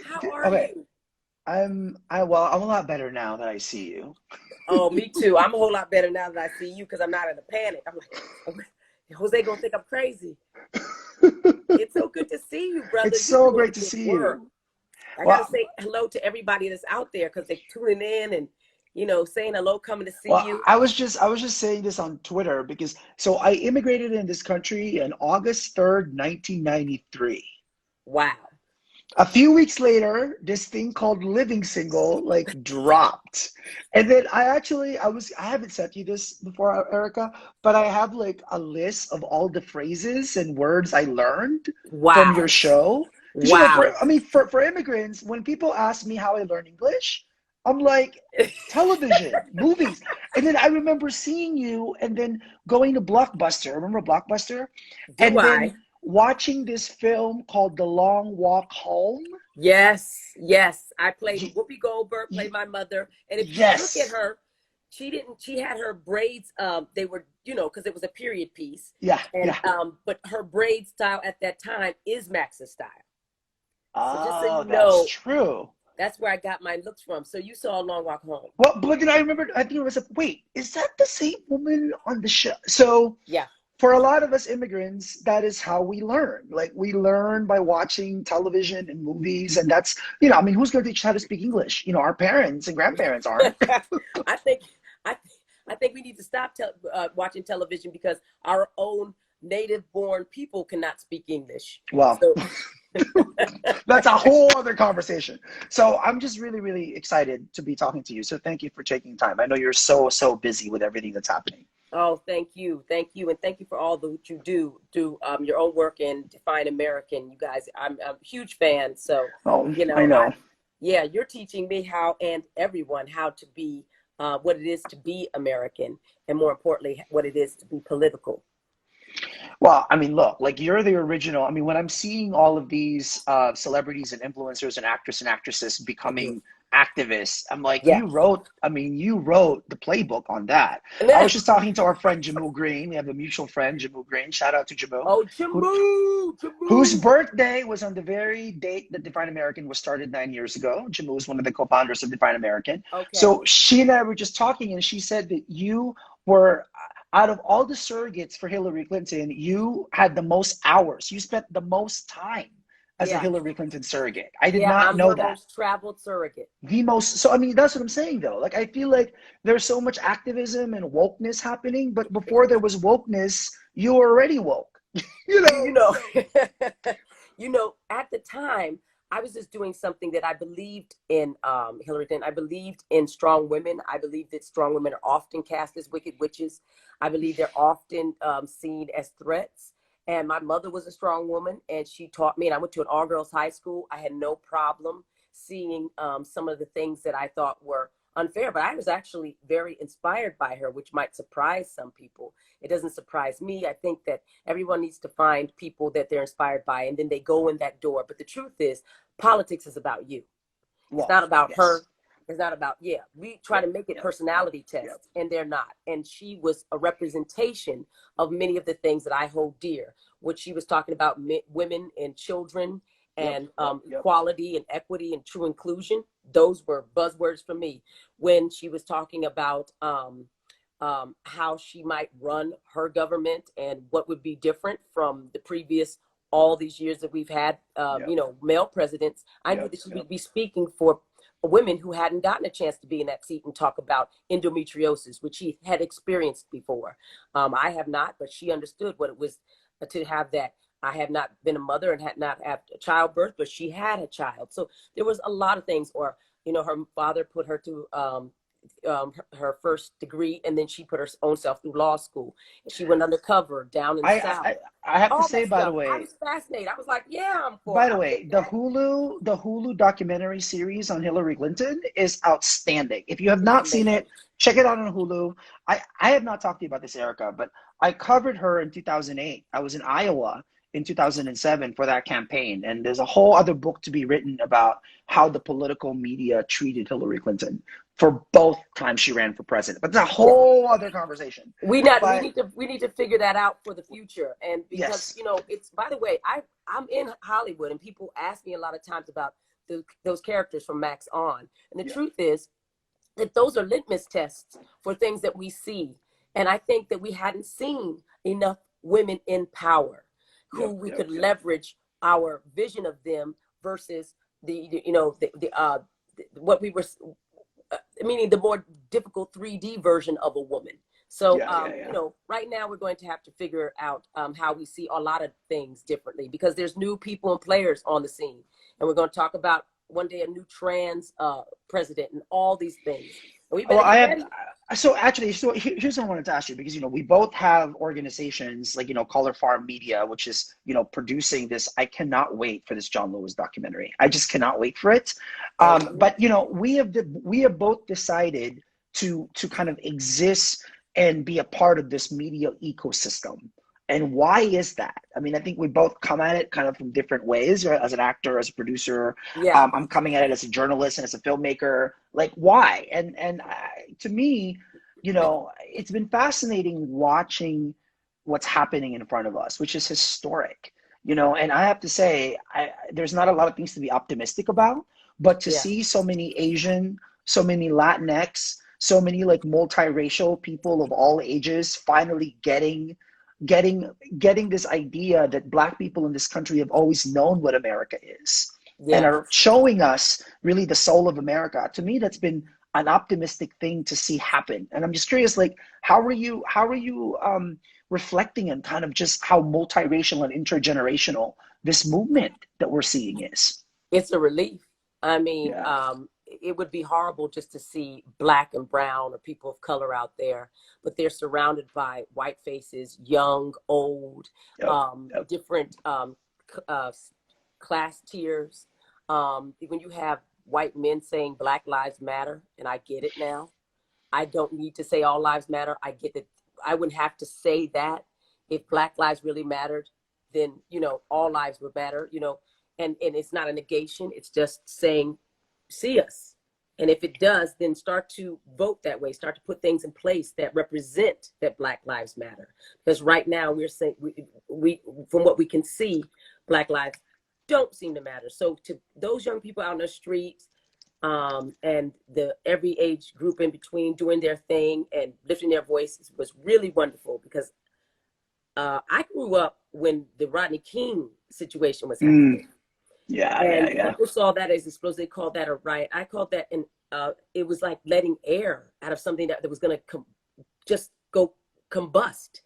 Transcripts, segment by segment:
How are Okay, you? I'm a lot better now that I see you. Oh, me too. I'm a whole lot better now that I see you because I'm not in a panic. I'm like, oh, Jose gonna think I'm crazy. It's so good to see you, brother. It's You're so doing great to good see work. you. I gotta Well, say hello to everybody that's out there because they're tuning in and saying hello, coming to see well, you. I was just saying this on Twitter because so I immigrated in this country on August 3rd, 1993. Wow. A few weeks later, this thing called Living Single like dropped. And then I haven't sent you this before, Erica, but I have like a list of all the phrases and words I learned from your Wow. show. Because Wow. for immigrants, when people ask me how I learn English, I'm like television, movies. And then I remember seeing you and then going to Blockbuster. Remember Blockbuster? Do And then I? watching this film called The Long Walk Home. Yes, yes. I played Y- Whoopi Goldberg, played y- my mother. And if you look at yes. her, she had her braids, they were, because it was a period piece. Yeah, And yeah. but her braid style at that time is Max's style. So just so Oh, you that's know, true. that's where I got my looks from. So you saw a long walk home. Well, but then I remember, I think it was like, wait, is that the same woman on the show? So Yeah. for a lot of us immigrants, that is how we learn. Like we learn by watching television and movies, and that's, I mean, who's going to teach us how to speak English? Our parents and grandparents aren't. I think I I think we need to stop watching television because our own native born people cannot speak English. Well, So that's a whole other conversation. So I'm just really, really excited to be talking to you. So thank you for taking time. I know you're so busy with everything that's happening. oh, thank you, and thank you for all that you do your own work and Define American. You guys, I'm a huge fan. So, Oh, I I know. yeah, you're teaching me how and everyone how to be what it is to be American, and more importantly, what it is to be political. Well, I mean, look, like you're the original. I mean, when I'm seeing all of these celebrities and influencers and actors and actresses Mhm. becoming activists, I'm like, Yeah. you wrote the playbook on that. I was just talking to our friend Jamu Green. We have a mutual friend, Jamu Green. Shout out to Jamu, Oh, who Chamu, whose Chamu. birthday was on the very date that Define American was started 9 years ago. Jamu was one of the co-founders of Define American. Okay. So she and I were just talking, and she said that you were, out of all the surrogates for Hillary Clinton, you had the most hours. You spent the most time as a Yeah. Hillary Clinton surrogate. I did Yeah, not I'm know her that. most traveled surrogate. The most, so I mean, that's what I'm saying though. Like, I feel like there's so much activism and wokeness happening, but before there was wokeness, you were already woke. you You, know? you know, at the time, I was just doing something that I believed in, Hillary Clinton. I believed in strong women. I believe that strong women are often cast as wicked witches. I believe they're often seen as threats. And my mother was a strong woman, and she taught me. And I went to an all girls high school. I had no problem seeing some of the things that I thought were unfair, but I was actually very inspired by her, which might surprise some people. It doesn't surprise me. I think that everyone needs to find people that they're inspired by, and then they go in that door. But the truth is, politics is about you. It's Well, not about yes. her. It's not about, yeah. We try to Yep, make it yep, yep, personality yep. tests, and they're not. And she was a representation of many of the things that I hold dear. What she was talking about, women and children, Yep, and yep, yep. equality and equity and true inclusion. Those were buzzwords for me. When she was talking about how she might run her government and what would be different from the previous all these years that we've had, Yep, male presidents, I knew yep, that she yep. would be speaking for women who hadn't gotten a chance to be in that seat and talk about endometriosis, which she had experienced before. I have not, but she understood what it was to have that. I have not been a mother and had not had a childbirth, but she had a child. So there was a lot of things. Or, her father put her to her first degree, and then she put her own self through law school. And she went undercover down in the I, South. I I have to All say, that stuff. I was fascinated. I was like, yeah, by the I'm with way, that. The Hulu documentary series on Hillary Clinton is outstanding. If you have It's not seen amazing. it, check it out on Hulu. I have not talked to you about this, Erica, but I covered her in 2008. I was in Iowa in 2007 for that campaign, and there's a whole other book to be written about how the political media treated Hillary Clinton for both times she ran for president. But it's a Yeah. whole other conversation. We But need to figure that out for the future. And because yes, it's, by the way, I'm in Hollywood, and people ask me a lot of times about those characters from Max on. And the truth is that those are litmus tests for things that we see. And I think that we hadn't seen enough women in power who we could leverage our vision of them versus what we were, meaning the more difficult 3D version of a woman. So, right now we're going to have to figure out how we see a lot of things differently, because there's new people and players on the scene. And we're going to talk about one day a new trans president and all these things. We better get ready. So here's what I wanted to ask you, because, we both have organizations like, Color Farm Media, which is, producing this. I cannot wait for this John Lewis documentary. I just cannot wait for it. But, we have both decided to kind of exist and be a part of this media ecosystem. And why is that? I mean, I think we both come at it kind of from different ways, right? As an actor, as a producer. I'm coming at it as a journalist and as a filmmaker. Like, why? And to me, it's been fascinating watching what's happening in front of us, which is historic. And I have to say, there's not a lot of things to be optimistic about, but to see so many Asian, so many Latinx, so many like multiracial people of all ages finally getting this idea that Black people in this country have always known what America is, and are showing us really the soul of America. To me, that's been an optimistic thing to see happen. And I'm just curious, like, how are you reflecting on kind of just how multiracial and intergenerational this movement that we're seeing is? It's a relief. I mean, it would be horrible just to see Black and brown or people of color out there, but they're surrounded by white faces, young, old, different class tiers. When you have white men saying Black Lives Matter, and I get it now. I don't need to say all lives matter. I get that. I wouldn't have to say that. If Black lives really mattered, then, all lives would matter, and it's not a negation. It's just saying, see us. And if it does, then start to vote that way. Start to put things in place that represent that Black lives matter. Because right now we're saying, we from what we can see, Black lives don't seem to matter. So to those young people out on the streets, and the every age group in between doing their thing and lifting their voices was really wonderful, because I grew up when the Rodney King situation was happening. People saw that as explosive. They called that a riot. I called that it was like letting air out of something that was going to just go combust.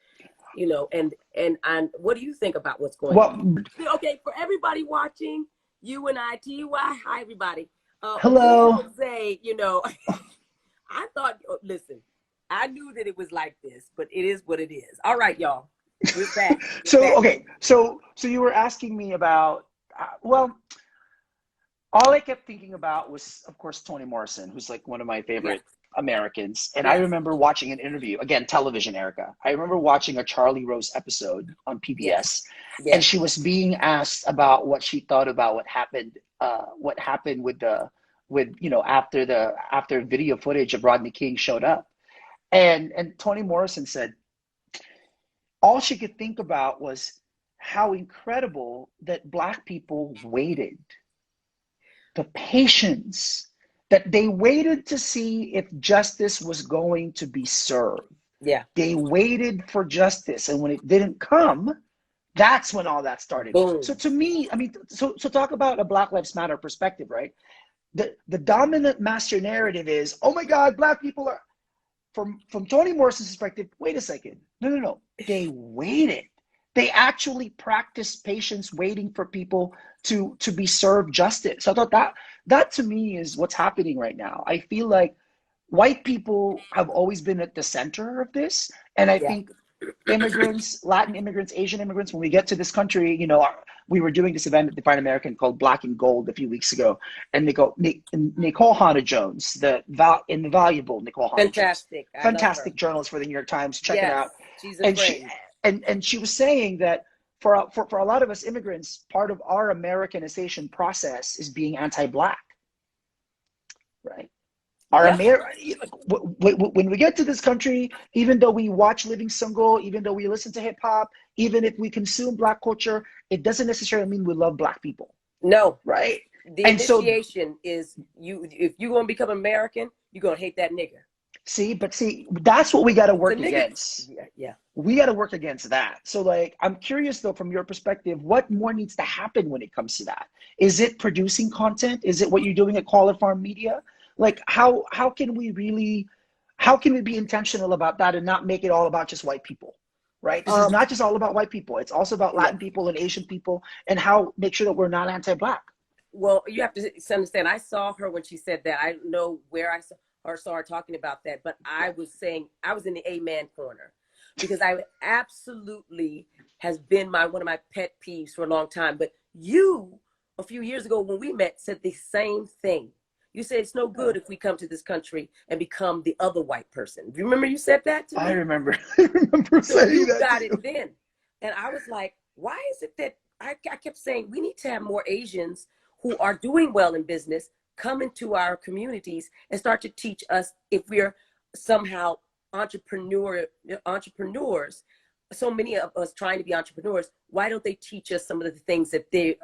And what do you think about what's going on? Okay, for everybody watching, you and I, TY, hi everybody. Hello. Jose, I thought, listen, I knew that it was like this, but it is what it is. All right, y'all. We're back. So you were asking me about, all I kept thinking about was, of course, Toni Morrison, who's like one of my favorite Americans. And I remember watching an interview, again, television, Erika. I remember watching a Charlie Rose episode on PBS, and she was being asked about what she thought about what happened after video footage of Rodney King showed up. And Toni Morrison said, all she could think about was how incredible that Black people waited. The patience that they waited to see if justice was going to be served. They waited for justice. And when it didn't come, that's when all that started. Boom. So to me, I mean, so talk about a Black Lives Matter perspective, right? The dominant master narrative is, oh my God, Black people are, from Toni Morrison's perspective, wait a second. No. They waited. They actually practiced patience, waiting for people to be served justice. So I thought that to me is what's happening right now. I feel like white people have always been at the center of this. And I think immigrants, Latin immigrants, Asian immigrants, when we get to this country, we were doing this event at Define American called Black and Gold a few weeks ago. And Nicole Hannah-Jones, the invaluable Nicole Hannah-Jones. Fantastic journalist for the New York Times. Check it out. She's a friend. And she was saying that for a lot of us immigrants, part of our Americanization process is being anti-Black, right? When we get to this country, even though we watch Living Single, even though we listen to hip hop, even if we consume Black culture, it doesn't necessarily mean we love Black people. No. Right? The And so, initiation is you. If you want to become American, you're gonna hate that nigger. see, that's what we got to It's a work nigger. against. Yeah, yeah. We got to work against that. So like, I'm curious though, from your perspective, what more needs to happen when it comes to that? Is it producing content? Is it what you're doing at Caller Farm Media? Like, how can we really, how can we be intentional about that and not make it all about just white people? Right? This is Um, not just all about white people. It's also about no. Latin people and Asian people, and how make sure that we're not anti-black. Well, you have to understand. I saw her when she said that. I don't know where I saw her talking about that, but I was saying I was in the amen corner because I absolutely has been one of my pet peeves for a long time. But you, a few years ago when we met, said the same thing. You said it's no good if we come to this country and become the other white person. Do you remember you said that to I me? remember. I remember So saying you that to got it you. then. And I was like, why is it that I kept saying we need to have more Asians who are doing well in business come into our communities and start to teach us if we're somehow entrepreneurs, so many of us trying to be entrepreneurs, why don't they teach us some of the things that they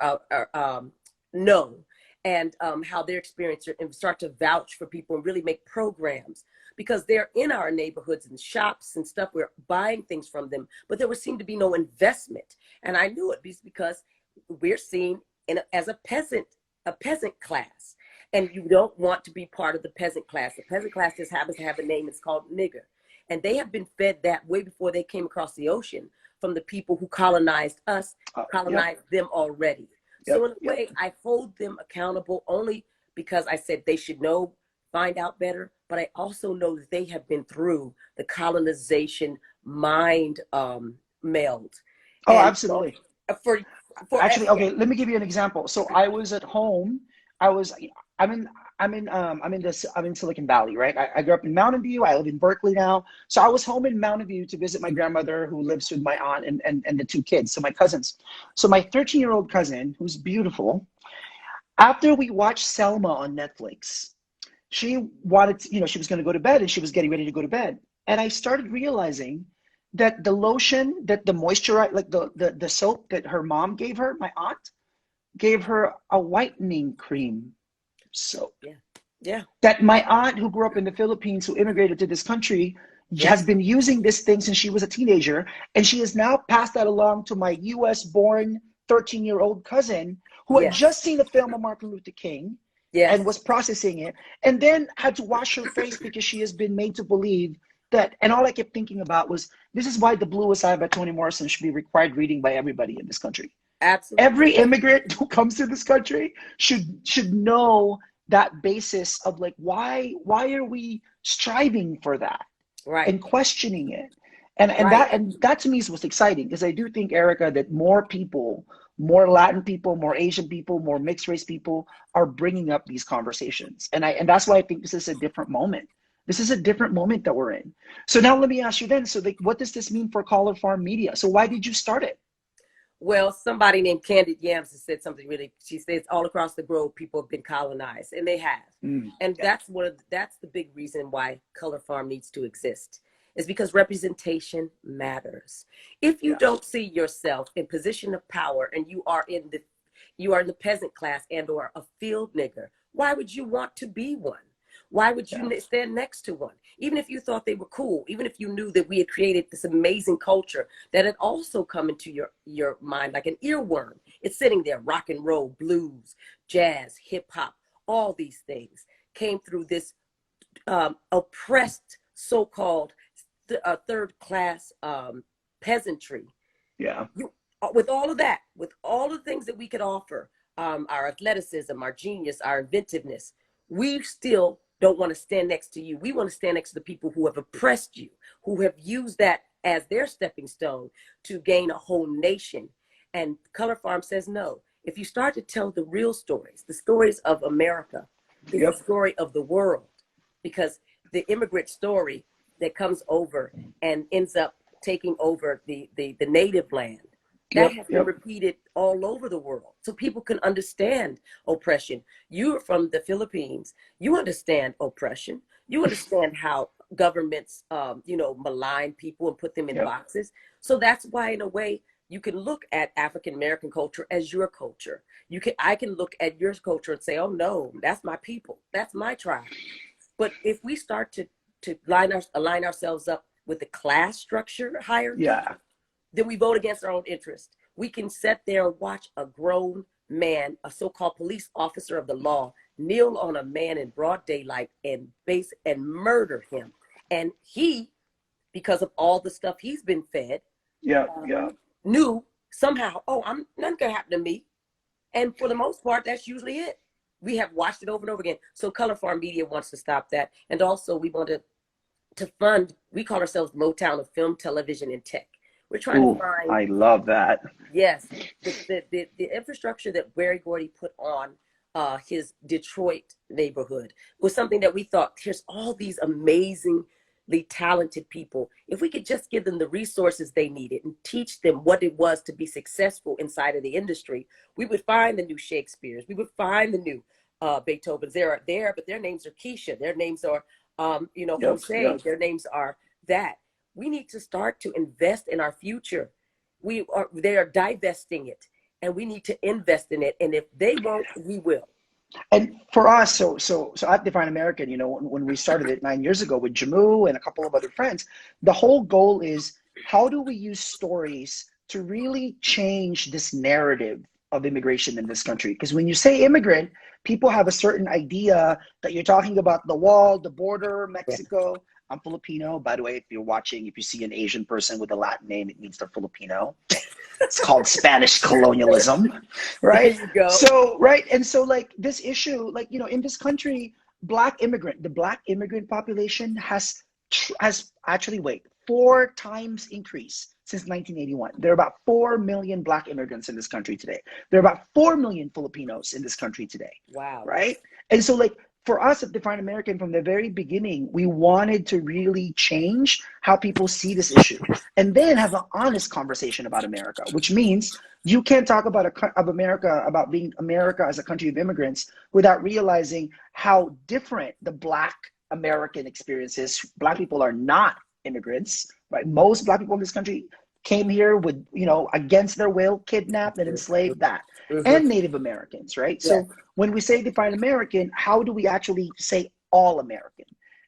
know and how their experience and start to vouch for people and really make programs because they're in our neighborhoods and shops and stuff. We're buying things from them, but there would seem to be no investment. And I knew it because we're seen as a peasant class. And you don't want to be part of the peasant class. The peasant class just happens to have a name. It's called nigger. And they have been fed that way before they came across the ocean from the people who colonized us, colonized them already. So in a way, I hold them accountable only because I said they should know, find out better. But I also know that they have been through the colonization mind meld. Oh, And absolutely. for Actually, yeah, okay, let me give you an example. So I was at home. I was I'm in I'm in Silicon Valley, right? I grew up in Mountain View. I live in Berkeley now. So I was home in Mountain View to visit my grandmother who lives with my aunt and the two kids, so my cousins. So my 13-year-old cousin, who's beautiful, after we watched Selma on Netflix, she wanted to, she was going to go to bed and she was getting ready to go to bed. And I started realizing that the lotion, that the moisturizer, like the soap that her mom gave her, my aunt, gave her a whitening cream soap. yeah, yeah, That my aunt, who grew up in the Philippines, who immigrated to this country, yeah, has been using this thing since she was a teenager. And she has now passed that along to my US born 13-year-old cousin who had yes, just seen a film of Martin Luther King and was yes. processing it, and then had to wash her face because she has been made to believe that. And all I kept thinking about was, this is why The Bluest Eye by Toni Morrison should be required reading by everybody in this country. Absolutely. Every immigrant who comes to this country should know that basis of like, why are we striving for that Right, and questioning it. And right. that to me is what's exciting, because I do think, Erika, that more people, more Latin people, more Asian people, more mixed race people are bringing up these conversations. And that's why I think this is a different moment. This is a different moment that we're in. So now let me ask you then, so like, what does this mean for Caller Farm Media? So why did you start it? Well, somebody named Candid Yams has said something really. She says all across the globe, people have been colonized, and they have. And Yeah. that's the big reason why Color Farm needs to exist, is because representation matters. If you Yeah. don't see yourself in position of power and you are in the peasant class and or a field nigger, why would you want to be one? Why would Yeah. you stand next to one? Even if you thought they were cool, even if you knew that we had created this amazing culture that had also come into your mind like an earworm. It's sitting there, rock and roll, blues, jazz, hip hop, all these things came through this oppressed so-called third class peasantry. Yeah. With all of that, with all the things that we could offer, our athleticism, our genius, our inventiveness, we still don't want to stand next to you. We want to stand next to the people who have oppressed you, who have used that as their stepping stone to gain a whole nation. And Color Farm says no. If you start to tell the real stories, the stories of America, is the Yep. story of the world, because the immigrant story that comes over and ends up taking over the native land, that Yep. has been Yep. repeated all over the world so people can understand oppression. You're from the Philippines. You understand oppression. You understand how governments, malign people and put them in Yep. boxes. So that's why, in a way, You can look at African American culture as your culture. I can look at your culture and say, oh no, that's my people, that's my tribe. But if we start to align ourselves up with the class structure hierarchy, Yeah. then we vote against our own interest. We can sit there and watch a grown man, a so-called police officer of the law, kneel on a man in broad daylight and murder him. And he, because of all the stuff he's been fed, Yeah. Yeah. knew somehow, oh, nothing gonna happen to me. And for the most part, that's usually it. We have watched it over and over again. So Color Farm Media wants to stop that. And also we want to fund, we call ourselves Motown of Film, Television, and Tech. We're trying to Ooh, find, I love that. yes, the infrastructure that Barry Gordy put on his Detroit neighborhood was something that we thought, here's all these amazingly talented people. If we could just give them the resources they needed and teach them what it was to be successful inside of the industry, we would find the new Shakespeare's, we would find the new Beethoven's. They're there, but their names are Keisha. Their names are, Yep. Jose. Yep. Their names are that. We need to start to invest in our future. They are divesting it, and we need to invest in it. And if they won't, we will. And for us, so at Define American, you know, when we started it 9 years ago with Jamu and a couple of other friends, the whole goal is how do we use stories to really change this narrative of immigration in this country? Because when you say immigrant, people have a certain idea that you're talking about the wall, the border, Mexico. I'm Filipino, by the way. If you're watching, if you see an Asian person with a Latin name, it means they're Filipino. It's called Spanish colonialism, right? There you go. So, right. And so like this issue, like, you know, in this country, the black immigrant population has actually, wait, 4 times increase since 1981. There are about 4 million black immigrants in this country today. There are about 4 million Filipinos in this country today. Wow. Right. And so like, for us at Define American, from the very beginning, we wanted to really change how people see this issue and then have an honest conversation about America, which means you can't talk about about being America as a country of immigrants without realizing how different the Black American experience is. Black people are not immigrants, right? Most Black people in this country came here with, you know, against their will, kidnapped and enslaved, that. And Native Americans, right? Yes. So when we say Define American, how do we actually say all American?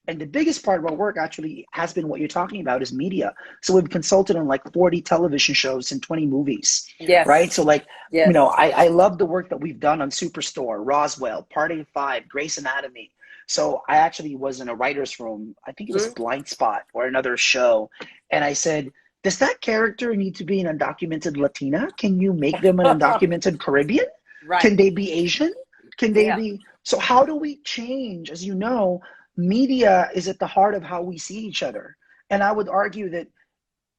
And the biggest part of our work actually has been what you're talking about is media. So we've consulted on like 40 television shows and 20 movies, Yes. right? So like, Yes. you know, I love the work that we've done on Superstore, Roswell, Party of Five, Grey's Anatomy. So I actually was in a writer's room, I think it was Blind Spot or another show. And I said, does that character need to be an undocumented Latina? Can you make them an undocumented Caribbean? Right. Can they be Asian? Can they be? So how do we change? As you know, media is at the heart of how we see each other. And I would argue that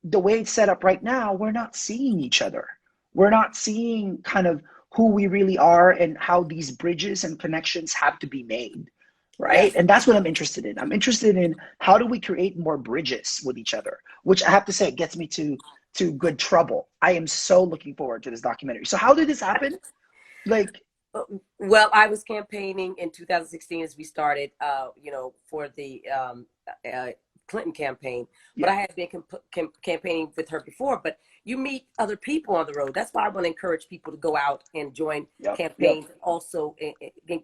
the way it's set up right now, we're not seeing each other. We're not seeing kind of who we really are and how these bridges and connections have to be made. Right. And that's what I'm interested in. I'm interested in how do we create more bridges with each other, which I have to say it gets me to good trouble. I am so looking forward to this documentary. So how did this happen? Like, well, I was campaigning in 2016 as we started, for the Clinton campaign, but I had been campaigning with her before. But you meet other people on the road. That's why I want to encourage people to go out and join campaigns. Also,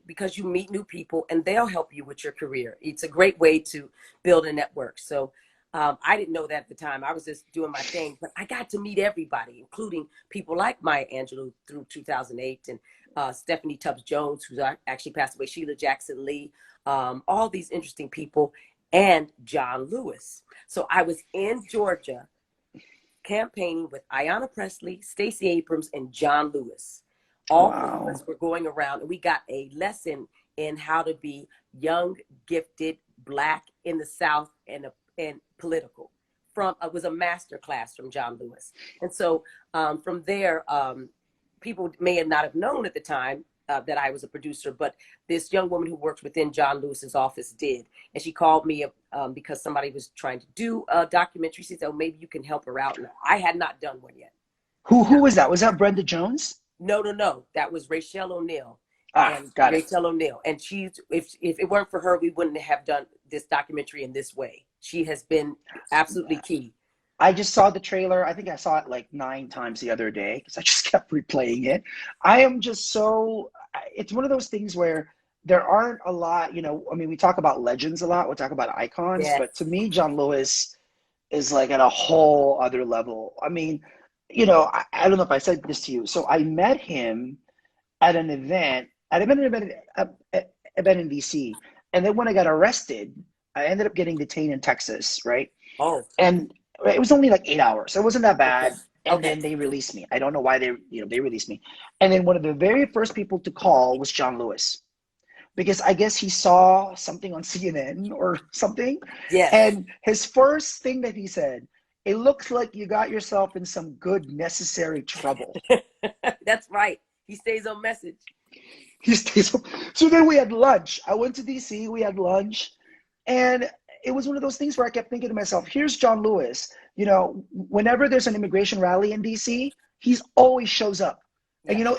because you meet new people and they'll help you with your career. It's a great way to build a network. So I didn't know that at the time. I was just doing my thing, but I got to meet everybody, including people like Maya Angelou through 2008 and Stephanie Tubbs Jones, who actually passed away, Sheila Jackson Lee, all these interesting people, and John Lewis. So I was in Georgia campaigning with Ayanna Pressley, Stacey Abrams, and John Lewis. All of us were going around, and we got a lesson in how to be young, gifted, Black in the South and political. It was a master class from John Lewis. And so from there, people may not have known at the time that I was a producer, but this young woman who worked within John Lewis's office did. And she called me because somebody was trying to do a documentary. She said, oh, maybe you can help her out. And I had not done one yet. Who was that? Was that Brenda Jones? No. That was Rachel O'Neal. Got it. Rachel O'Neal. And if it weren't for her, we wouldn't have done this documentary in this way. She has been absolutely key. I just saw the trailer. I think I saw it like 9 times the other day because I just kept replaying it. I am just so, it's one of those things where there aren't a lot, I mean, we talk about legends a lot, we talk about icons, Yes. but to me, John Lewis is like at a whole other level. I mean, I don't know if I said this to you. So I met him at an event in DC. And then when I got arrested, I ended up getting detained in Texas, right? Oh, And it was only like 8 hours. So it wasn't that okay. bad. And Okay. then they released me. I don't know why they released me. And then one of the very first people to call was John Lewis because I guess he saw something on CNN or something. Yes. And his first thing that he said, it looks like you got yourself in some good necessary trouble. That's right. He stays on message. He stays. So then we had lunch. I went to DC. We had lunch, and it was one of those things where I kept thinking to myself, "Here's John Lewis. Whenever there's an immigration rally in DC, he's always shows up. And Yeah.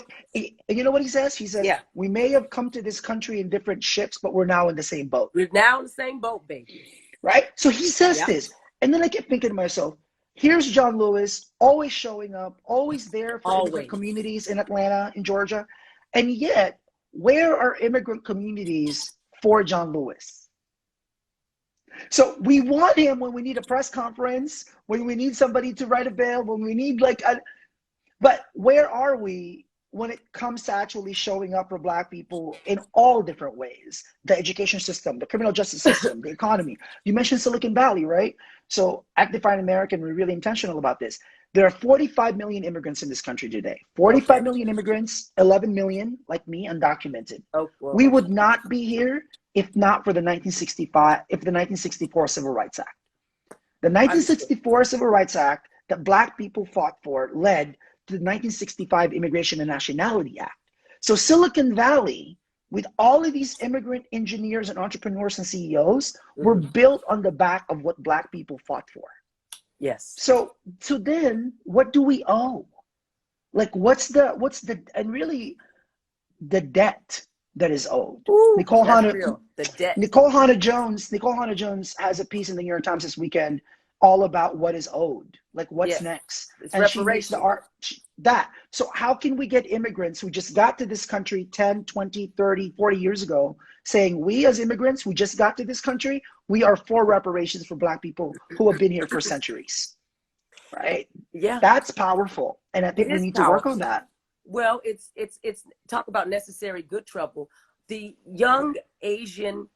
you know what he says? He says, Yeah. "We may have come to this country in different ships, but we're now in the same boat." We're now in the same boat, baby. Right? So he says Yeah. this, and then I kept thinking to myself, "Here's John Lewis, always showing up, always there for immigrant Always. communities in Atlanta, in Georgia, and yet." Where are immigrant communities for John Lewis? So we want him when we need a press conference, when we need somebody to write a bill, when we need but where are we when it comes to actually showing up for Black people in all different ways? The education system, the criminal justice system, the economy. You mentioned Silicon Valley, right? So at Define American, we're really intentional about this. There are 45 million immigrants in this country today. 45 Okay. million immigrants, 11 million, like me, undocumented. Oh, well. We would not be here if not for the 1964 Civil Rights Act. The 1964 Civil Rights Act that Black people fought for led to the 1965 Immigration and Nationality Act. So Silicon Valley, with all of these immigrant engineers and entrepreneurs and CEOs, were built on the back of what Black people fought for. Yes. So then what do we owe? Like and really the debt that is owed. Ooh, Nicole that's Hannah real. The debt. Nicole Hannah Jones has a piece in the New York Times this weekend all about what is owed, like what's Yes. next. It's And she makes the reparation. art that. So how can we get immigrants who just got to this country 10, 20, 30, 40 years ago saying we as immigrants who just got to this country, we are for reparations for Black people who have been here for centuries, right? Yeah. That's powerful. And I think It we is need to work powerful. on that. Well, it's talk about necessary good trouble. The young Asian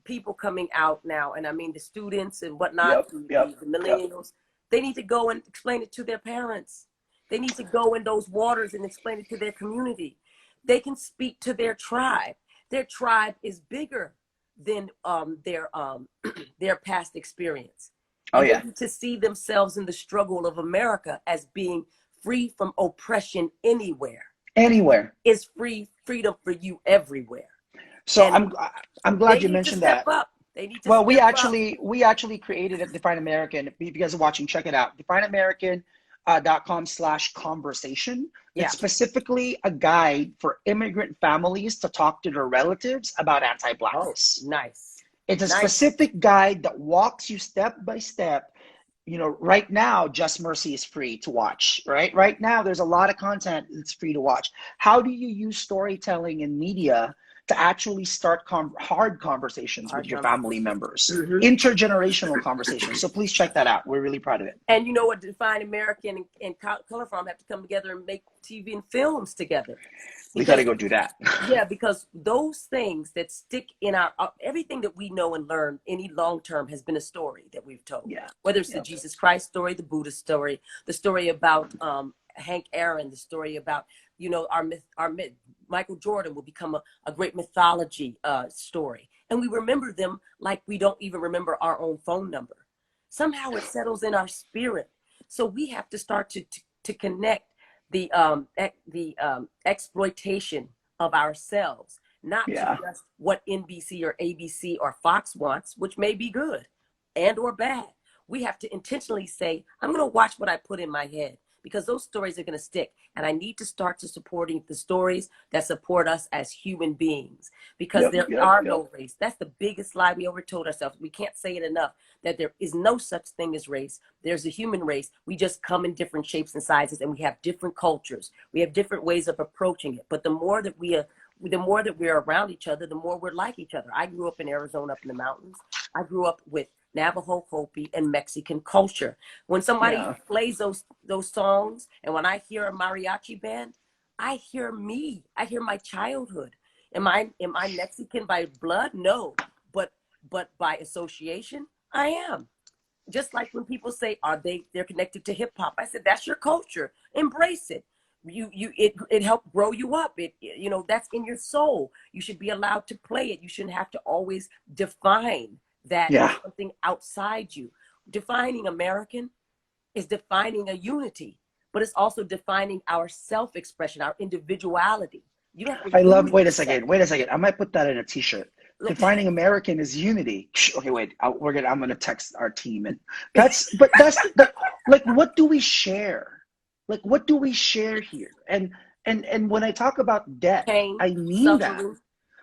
people coming out now, and I mean the students and whatnot, the millennials, they need to go and explain it to their parents. They need to go in those waters and explain it to their community. They can speak to their tribe. Their tribe is bigger than their past experience. And they need to see themselves in the struggle of America as being free from oppression anywhere. Anywhere. Is freedom for you everywhere. So and I'm glad you mentioned that. Up. They need to well, step we actually created at Define American. If you guys are watching, check it out. DefineAmerican.com/conversation. Yeah. It's specifically a guide for immigrant families to talk to their relatives about anti-Blackness. Oh, nice. It's a specific guide that walks you step by step. Right now, Just Mercy is free to watch, right? Right now, there's a lot of content that's free to watch. How do you use storytelling and media to actually start hard conversations with your family members, intergenerational conversations? So please check that out. We're really proud of it. And you know what? Define American and Color Farm have to come together and make TV and films together. We got to go do that. Yeah, because those things that stick in everything that we know and learn any long term has been a story that we've told. Yeah. Whether it's the Jesus Christ story, the Buddha story, the story about Hank Aaron, the story about, our myth, Michael Jordan will become a great mythology story. And we remember them like we don't even remember our own phone number. Somehow it settles in our spirit. So we have to start to connect the exploitation of ourselves, not to just what NBC or ABC or Fox wants, which may be good and or bad. We have to intentionally say, I'm going to watch what I put in my head, because those stories are going to stick. And I need to start to supporting the stories that support us as human beings, because there are no race. That's the biggest lie we overtold ourselves. We can't say it enough, that there is no such thing as race. There's a human race. We just come in different shapes and sizes, and we have different cultures. We have different ways of approaching it. But the more that we're around each other, the more we're like each other. I grew up in Arizona, up in the mountains. I grew up with Navajo, Hopi, and Mexican culture. When somebody plays those songs, and when I hear a mariachi band, I hear me. I hear my childhood. Am I Mexican by blood? No, but by association, I am. Just like when people say, they're connected to hip hop. I said, that's your culture. Embrace it. It helped grow you up. That's in your soul. You should be allowed to play it. You shouldn't have to always define that as something outside you. Defining American is defining a unity, but it's also defining our self-expression, our individuality. You don't have to wait a second. I might put that in a t-shirt. Defining American is unity. Okay, wait. I'm gonna text our team, and that's like, what do we share? Like, what do we share here? And when I talk about death, pain, I mean that.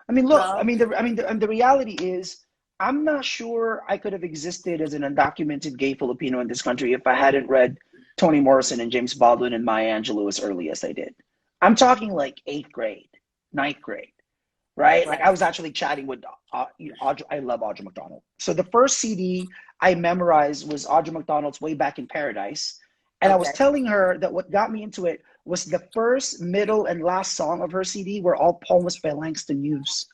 I mean, look. love. The reality is, I'm not sure I could have existed as an undocumented gay Filipino in this country if I hadn't read Toni Morrison and James Baldwin and Maya Angelou as early as I did. I'm talking like 8th grade, 9th grade, right? Like, I was actually chatting with Audra. I love Audra McDonald. So the first CD I memorized was Audra McDonald's Way Back in Paradise. And I was telling her that what got me into it was the first, middle, and last song of her CD were all poems by Langston Hughes.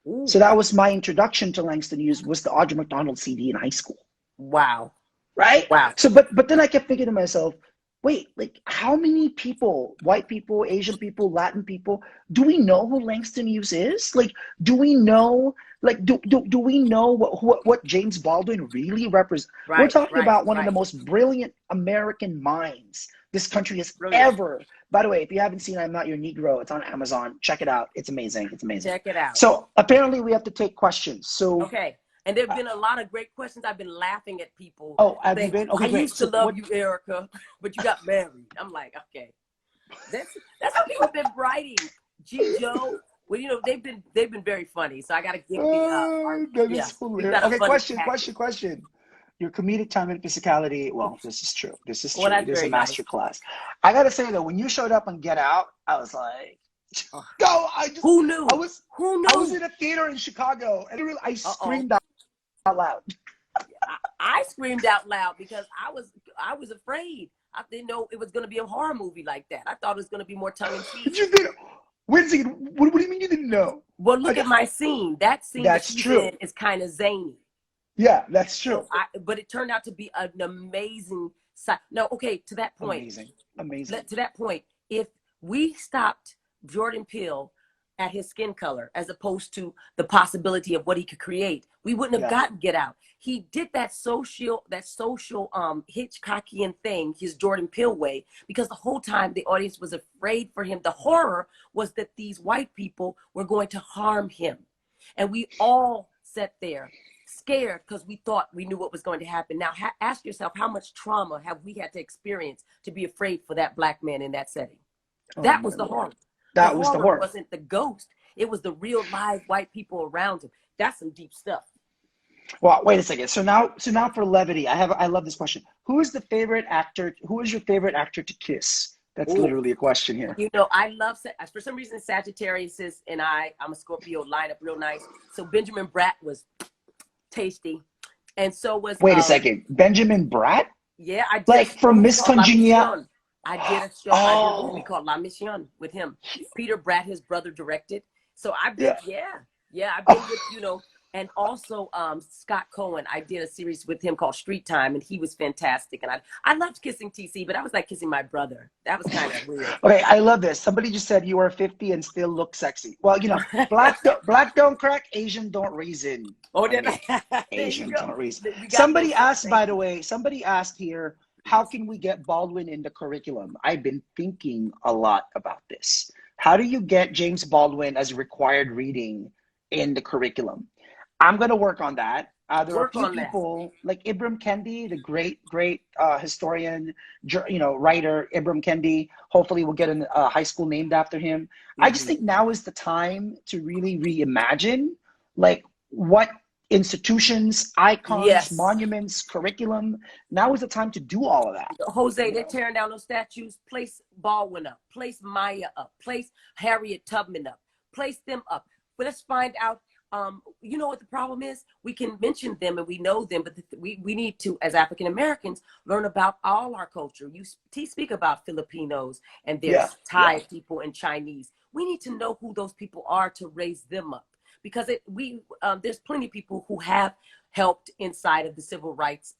Ooh. So that was my introduction to Langston Hughes, was the Audra McDonald CD in high school. Wow. Right? Wow. So, but then I kept thinking to myself, wait, like, how many people, white people, Asian people, Latin people, do we know who Langston Hughes is? Like, do we know, like, do we know what James Baldwin really represents? Right, we're talking about one of the most brilliant American minds this country has ever. By the way, if you haven't seen I'm Not Your Negro, it's on Amazon. Check it out. It's amazing. It's amazing. Check it out. So apparently we have to take questions. So okay. And there have been a lot of great questions. I've been laughing at people. Oh, have you been? Okay, I used to love you, Erika, but you got married. I'm like, okay. That's how people have been writing. G. Joe. Well, they've been very funny. So I got to give Okay, question. Your comedic time and physicality. Well, this is true. This is true. It is a master class. I gotta say though, when you showed up on Get Out, I was like, go! Who knew? Who knew? I was in a theater in Chicago, and I screamed out loud. I screamed out loud because I was afraid. I didn't know it was going to be a horror movie like that. I thought it was going to be more tongue in cheek. You didn't. Wait a second. What do you mean you didn't know? Well, look at my scene. That scene that's true. is kind of zany. Yeah, that's true. So but it turned out to be an amazing. No, okay. To that point, amazing. To that point, if we stopped Jordan Peele at his skin color, as opposed to the possibility of what he could create, we wouldn't have gotten Get Out. He did that social Hitchcockian thing, his Jordan Peele way, because the whole time the audience was afraid for him. The horror was that these white people were going to harm him. And we all sat there scared because we thought we knew what was going to happen. Now, ask yourself, how much trauma have we had to experience to be afraid for that black man in that setting? That was the horror. That was the horror. It wasn't the ghost. It was the real live white people around him. That's some deep stuff. Well, wait a second. So now for levity, I love this question. Who is your favorite actor to kiss? That's literally a question here. I love, for some reason, Sagittarius and I'm a Scorpio, line up real nice. So Benjamin Bratt was tasty. And so was... Wait a second. Benjamin Bratt? Yeah, I did. Like from Miss Congeniality? I did a show. I did a movie called La Mission with him. Peter Bratt, his brother, directed. So I've been, I've been with, and also Scott Cohen. I did a series with him called Street Time, and he was fantastic. And I loved kissing TC, but I was like kissing my brother. That was kind of weird. Okay, I love this. Somebody just said you are 50 and still look sexy. Well, black don't crack, Asian don't reason. Oh, Asian don't reason. Somebody asked, by the way, here, how can we get Baldwin in the curriculum? I've been thinking a lot about this. How do you get James Baldwin as required reading in the curriculum? I'm going to work on that. There are a Work few on that. people like Ibram Kendi, the great historian, writer Ibram Kendi. Hopefully, we'll get a high school named after him. I just Mm-hmm. think now is the time to really reimagine, like what institutions, icons, Yes. monuments, curriculum. Now is the time to do all of that. Jose, You they're know? tearing down those statues. Place Baldwin up. Place Maya up. Place Harriet Tubman up. Place them up. But let's find out. You know what the problem is? We can mention them and we know them, but we need to, as African Americans, learn about all our culture. You speak about Filipinos and Yeah, there's yeah, Thai people and Chinese. We need to know who those people are to raise them up, because there's plenty of people who have helped inside of the civil rights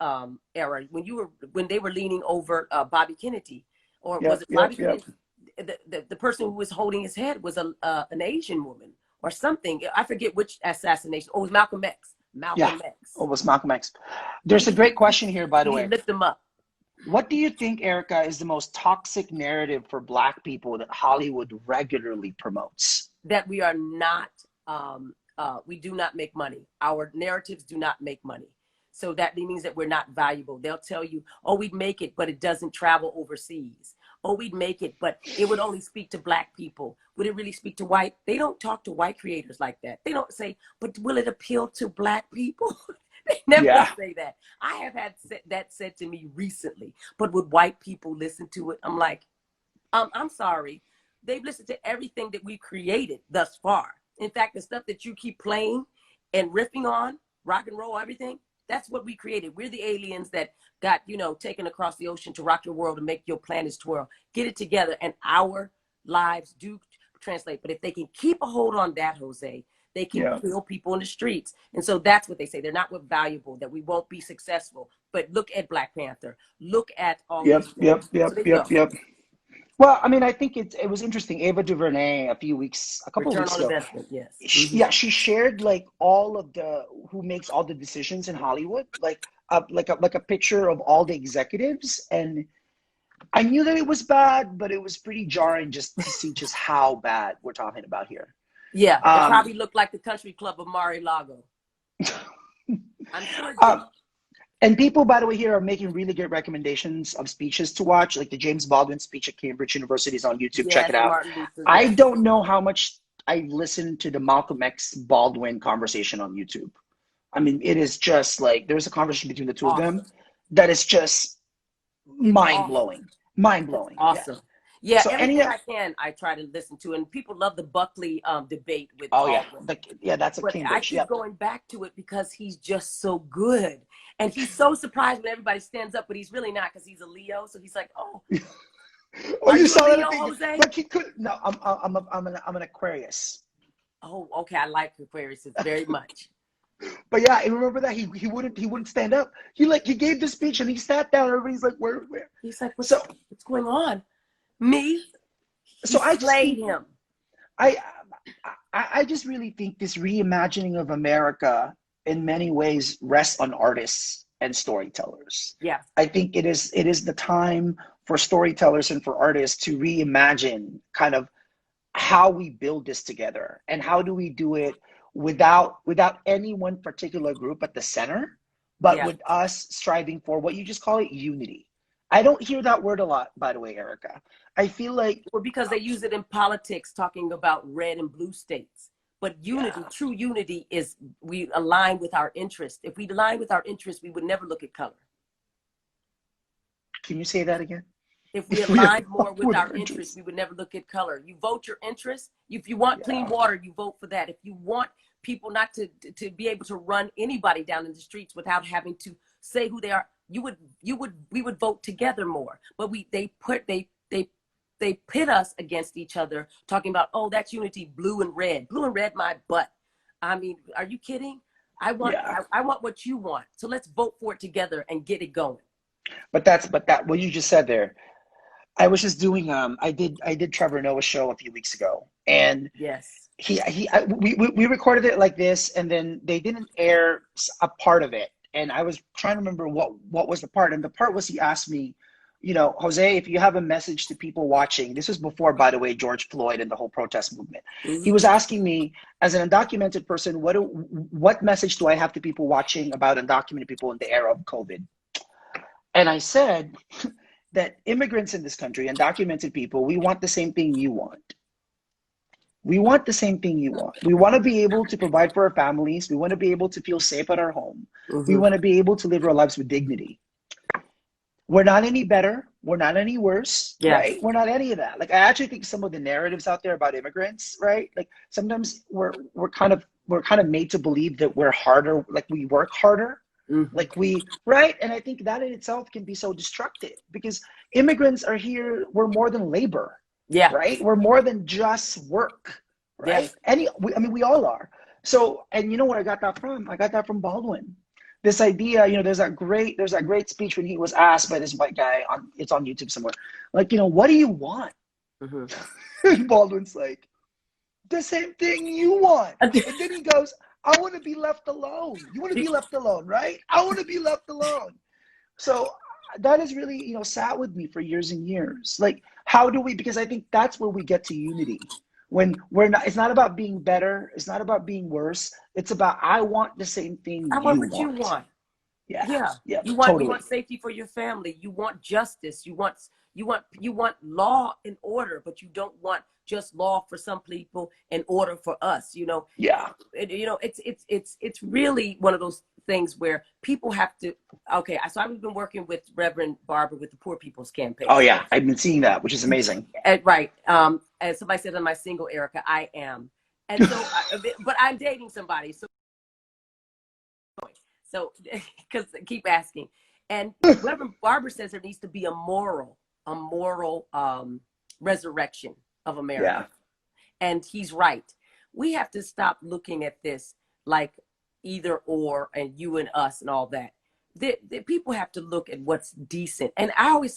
era. When they were leaning over Bobby Kennedy, or yep, was it yep, Bobby yep. Kennedy? The person who was holding his head was an Asian woman or something. I forget which assassination. Oh, it was Malcolm X. Yeah, Malcolm X. it was Malcolm X. We There's a great question here, by the need to way. lift them up. What do you think, Erika, is the most toxic narrative for Black people that Hollywood regularly promotes? That we are not, we do not make money. Our narratives do not make money. So that means that we're not valuable. They'll tell you, oh, we'd make it, but it doesn't travel overseas. Oh, we'd make it, but it would only speak to Black people. Would it really speak to white? They don't talk to white creators like that. They don't say, but will it appeal to Black people? They never Yeah, say that. I have had that said to me recently, but would white people listen to it? I'm like, I'm sorry. They've listened to everything that we created thus far. In fact, the stuff that you keep playing and riffing on, rock and roll, everything, that's what we created. We're the aliens that got, taken across the ocean to rock your world and make your planets twirl. Get it together, and our lives do translate. But if they can keep a hold on that, Jose, they can yeah. kill people in the streets. And so that's what they say. They're not valuable, that we won't be successful. But look at Black Panther. Look at all Yep, these yep, things. yep, So there you yep, go. yep. Well, I mean, I think it was interesting. Ava DuVernay a couple of Return weeks on ago, investment, yes. yeah, she shared like all of the who makes all the decisions in Hollywood, like a picture of all the executives, and I knew that it was bad, but it was pretty jarring just to see just how bad we're talking about here. Yeah, it Um, probably looked like the country club of Mar-a-Lago. I'm sure it did. um, and people, by the way, here are making really good recommendations of speeches to watch, like the James Baldwin speech at Cambridge University is on YouTube. Check it Yes, out. Martin Luther, I yes. don't know how much I listened to the Malcolm X Baldwin conversation on YouTube. I mean, it is just like there's a conversation between the two of them Awesome. that is just It's mind awesome. blowing. Mind It's blowing. Yeah. awesome. Yeah, So any everything I can, I try to listen to. And people love the Buckley debate with oh yeah, Baldwin. yeah, that's at But I Cambridge. keep Yep. going back to it because he's just so good. And he's so surprised when everybody stands up, but he's really not, because he's a Leo. So he's like, oh, Oh, are you you a saw that Leo, thing? Jose? Like he could. No, I'm an Aquarius. Oh, okay. I like Aquarius very much. But yeah, I remember that he wouldn't stand up. He gave the speech and he sat down. Everybody's like, where? He's like, So what's going on? Me? He so I just slayed think him. I I just really think this reimagining of America in many ways rests on artists and storytellers. Yeah. I think it is the time for storytellers and for artists to reimagine kind of how we build this together and how do we do it without any one particular group at the center, but Yeah. with us striving for what you just call it unity. I don't hear that word a lot, by the way, Erika. I feel like Well, because they use it in politics, talking about red and blue states. But unity, yeah. true unity, is we align with our interest. If we align with our interest, we would never look at color. Can you say that again? If we If we align more align with with our our interest, interests. we would never look at color. You vote your interest. If you want clean Yeah. water, you vote for that. If you want people not to be able to run anybody down in the streets without having to say who they are, we would vote together more. But they pit us against each other, talking about, oh, that's unity, blue and red, my butt. I mean, are you kidding? Yeah. I want what you want. So let's vote for it together and get it going. But what you just said there, I was just doing I did Trevor Noah's show a few weeks ago, and Yes. we recorded it like this, and then they didn't air a part of it, and I was trying to remember what was the part, and the part was he asked me, Jose, if you have a message to people watching, this was before, by the way, George Floyd and the whole protest movement. He was asking me, as an undocumented person, what message do I have to people watching about undocumented people in the era of COVID? And I said that immigrants in this country, undocumented people, we want the same thing you want. We want the same thing you want. We want to be able to provide for our families. We want to be able to feel safe at our home. We want to be able to live our lives with dignity. We're not any better. We're not any worse, right? We're not any of that. Like, I actually think some of the narratives out there about immigrants, right? Like, sometimes we're kind of made to believe that we're harder, like we work harder, right? And I think that in itself can be so destructive, because immigrants are here. We're more than labor, right? We're more than just work, right? We all are. So, and you know where I got that from? I got that from Baldwin. This idea, there's that great speech when he was asked by this white guy it's on YouTube somewhere, like, what do you want? Baldwin's like, the same thing you want. And then he goes, I want to be left alone. You want to be left alone, right? I want to be left alone. So that has really, sat with me for years and years. Like, how do we, because I think that's where we get to unity. When it's not about being better. It's not about being worse. It's about, I want the same thing I want what you want. Yeah. You want safety for your family. You want justice. You want law and order, but you don't want just law for some people and order for us. It's really one of those things where people have to. Okay, so I've been working with Reverend Barber with the Poor People's Campaign. Oh yeah, I've been seeing that, which is amazing. Right. And somebody said on my single, Erika, I am. And so, but I'm dating somebody. So, because keep asking. And Reverend Barber says there needs to be a moral resurrection of America. And he's right. We have to stop looking at this like either or and you and us and all that. The people have to look at what's decent. And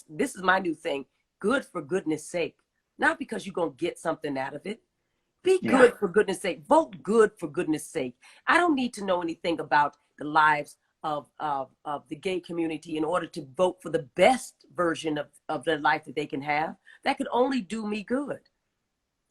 this is my new thing, good for goodness sake. Not because you're going to get something out of it. Be good for goodness sake. Vote good for goodness sake. I don't need to know anything about the lives of the gay community in order to vote for the best version of their life that they can have. That could only do me good.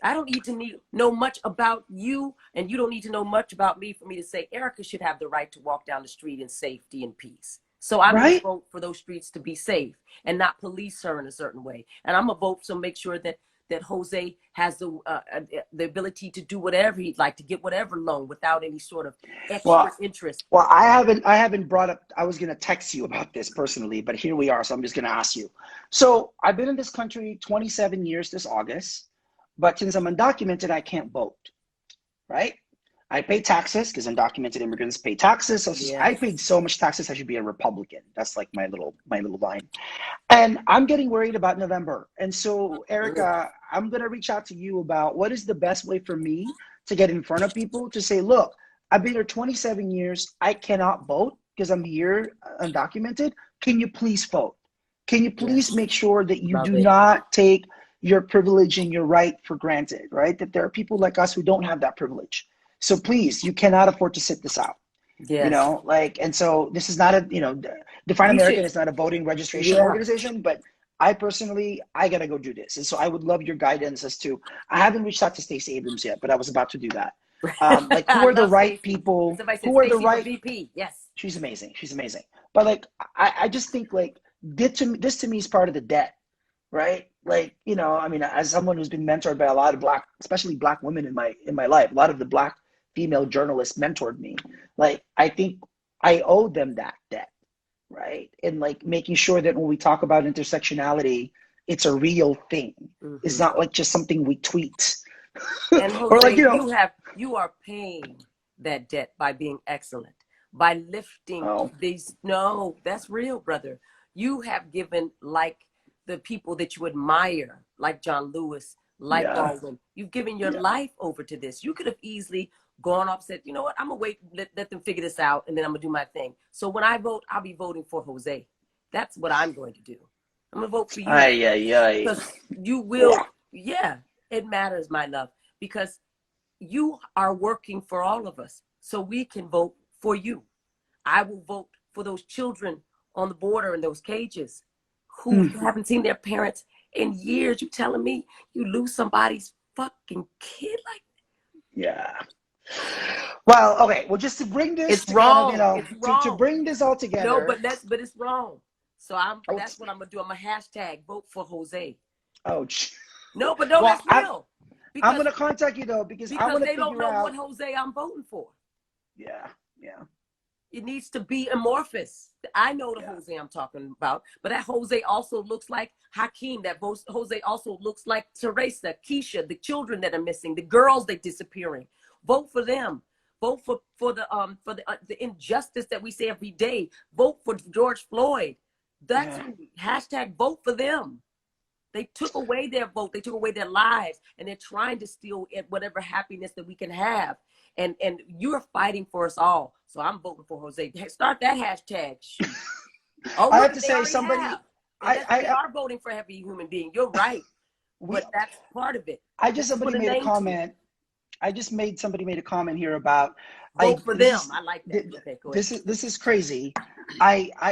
I don't need to know much about you, and you don't need to know much about me for me to say Erika should have the right to walk down the street in safety and peace. So I'm going to vote for those streets to be safe and not police her in a certain way. And I'm going to vote so make sure that Jose has the ability to do whatever he'd like, to get whatever loan without any sort of extra interest. Well, I haven't brought up, I was going to text you about this personally, but here we are. So I'm just going to ask you. So I've been in this country 27 years this August, but since I'm undocumented, I can't vote, right? I pay taxes because undocumented immigrants pay taxes. So I paid so much taxes, I should be a Republican. That's like my little line. And I'm getting worried about November. And so, Erika, I'm going to reach out to you about what is the best way for me to get in front of people to say, look, I've been here 27 years. I cannot vote because I'm here undocumented. Can you please vote? Can you please make sure that you do not take your privilege and your right for granted, right? That there are people like us who don't have that privilege. So please, you cannot afford to sit this out. And so this is not Define American is not a voting registration organization, but I personally, I got to go do this. And so I would love your guidance as to, I haven't reached out to Stacey Abrams yet, but I was about to do that. Like, who are the right people? Who are the right VP? Yes. She's amazing. She's amazing. But like, I just think like this to me is part of the debt, right? Like, as someone who's been mentored by a lot of especially Black women in my life, a lot of the Black female journalists mentored me. Like, I think I owe them that debt, right? And like making sure that when we talk about intersectionality, it's a real thing. It's not like just something we tweet. And Jose, or like, you are paying that debt by being excellent, by lifting these. No, that's real, brother. You have given, like, the people that you admire, like John Lewis, like Baldwin. You've given your life over to this. You could have easily gone off, said, you know what, I'm gonna wait, let them figure this out, and then I'm gonna do my thing. So when I vote, I'll be voting for Jose. That's what I'm going to do. I'm gonna vote for you. Because you will, it matters, my love, because you are working for all of us, so we can vote for you. I will vote for those children on the border in those cages who haven't seen their parents in years. You telling me you lose somebody's fucking kid like that? Yeah. Well, okay. Well, just to bring this It's to kind of, wrong. It's to wrong. bring this all No, together. but it's wrong. So that's what I'm gonna do. I'm gonna hashtag vote for Jose. Oh, no, but no, well, that's real. I'm gonna contact you though because I want to they don't figure know out what Jose I'm voting for. Yeah. It needs to be amorphous. I know the Jose I'm talking about, but that Jose also looks like Hakeem. That Jose also looks like Teresa, Keisha, the children that are missing, the girls that disappearing. Vote for them. Vote for the injustice that we see every day. Vote for George Floyd. That's hashtag vote for them. They took away their vote. They took away their lives, and they're trying to steal whatever happiness that we can have. And you're fighting for us all. So I'm voting for Jose. Start that hashtag. Oh, I look, have to say, somebody, we are voting for every human being. You're right, but that's part of it. I just somebody made a comment. Somebody made a comment here about vote for them. I like that. Okay, go ahead. This is crazy.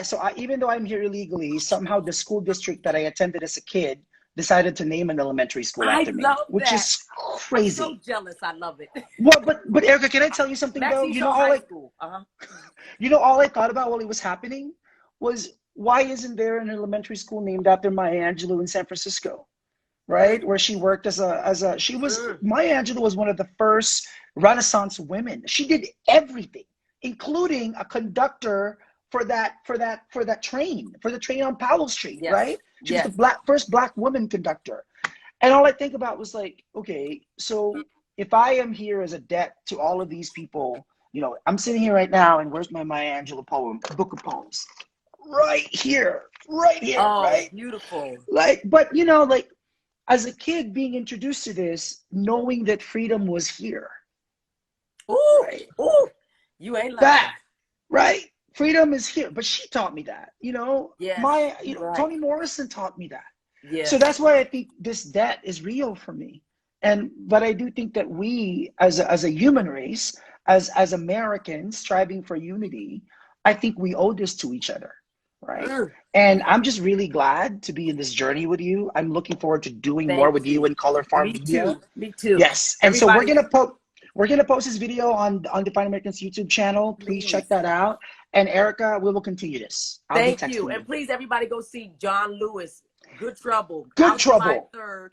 So even though I'm here illegally, somehow the school district that I attended as a kid decided to name an elementary school after me, which is crazy. I'm so jealous. I love it. Well, but Erika, can I tell you something though? You know, all I thought about while it was happening was, why isn't there an elementary school named after Maya Angelou in San Francisco, right? Where she worked Maya Angelou was one of the first Renaissance women. She did everything, including a conductor for the train on Powell Street, right? She was the first black woman conductor. And all I think about was like, okay, so if I am here as a debt to all of these people, I'm sitting here right now, and where's my Maya Angelou book of poems? Right here, oh, right? Beautiful. But as a kid being introduced to this, knowing that freedom was here. Ooh, right? Ooh, you ain't lying. Right? Freedom is here. But she taught me that, Yes, Toni Morrison taught me that. Yeah. So that's why I think this debt is real for me. But I do think that we, as a human race, as Americans striving for unity, I think we owe this to each other, right? And I'm just really glad to be in this journey with you. I'm looking forward to doing more with you in Color Farm Media. Me too. Yes, and so we're gonna post this video on Define Americans YouTube channel. Please check that out. And Erika, we will continue this. Thank you. And please, everybody, go see John Lewis. Good Trouble. July 3rd.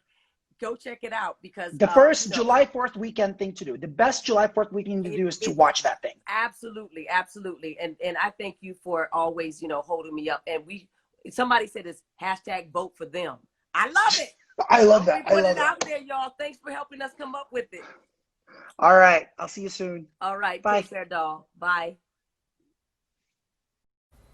Go check it out, because the first July 4th weekend thing to do. The best July 4th weekend to do is to watch that thing. Absolutely, absolutely. And I thank you for always, holding me up. And somebody said it's hashtag vote for them. I love it. I love that. Put it out there, y'all. Thanks for helping us come up with it. All right. I'll see you soon. All right. Bye. Take care, doll. Bye.